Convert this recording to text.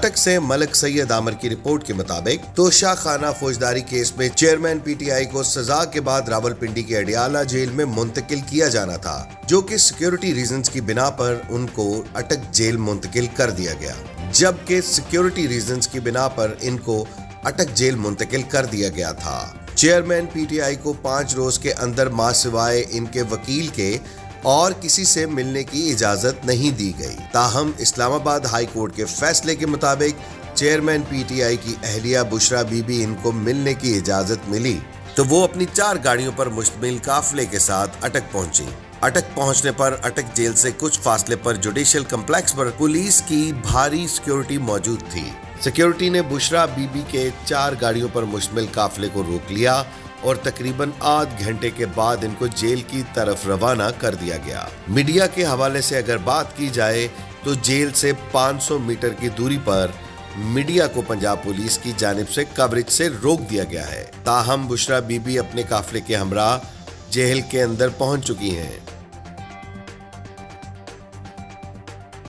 अटक से मलिक सैयद आमिर की रिपोर्ट के मुताबिक तोशा खाना फौजदारी केस में चेयरमैन पीटीआई को सजा के बाद रावलपिंडी की अडियाला जेल में मुंतकिल किया जाना था, जो कि सिक्योरिटी रीजंस की बिना पर उनको अटक जेल मुंतकिल कर दिया गया, जबकि सिक्योरिटी रीजंस की बिना पर इनको अटक जेल मुंतकिल कर दिया गया था। चेयरमैन पीटीआई को 5 रोज के अंदर मां सिवाय इनके वकील के और किसी से मिलने की इजाजत नहीं दी गई। ताहम इस्लामाबाद हाई कोर्ट के फैसले के मुताबिक चेयरमैन पीटीआई की अहलिया बुशरा बीबी इनको मिलने की इजाजत मिली तो वो अपनी 4 गाड़ियों पर मुश्तमिल काफिले के साथ अटक पहुंची। अटक पहुंचने पर अटक जेल से कुछ फासले पर जुडिशियल कम्प्लेक्स पर पुलिस की भारी सिक्योरिटी मौजूद थी। सिक्योरिटी ने बुशरा बीबी के 4 गाड़ियों पर मुश्तमिल काफिले को रोक लिया और तकरीबन आध घंटे के बाद इनको जेल की तरफ रवाना कर दिया गया। मीडिया के हवाले से अगर बात की जाए तो जेल से 500 मीटर की दूरी पर मीडिया को पंजाब पुलिस की जानिब से कवरेज से रोक दिया गया है। ताहम बुशरा बीबी अपने काफिले के हमरा जेल के अंदर पहुंच चुकी हैं।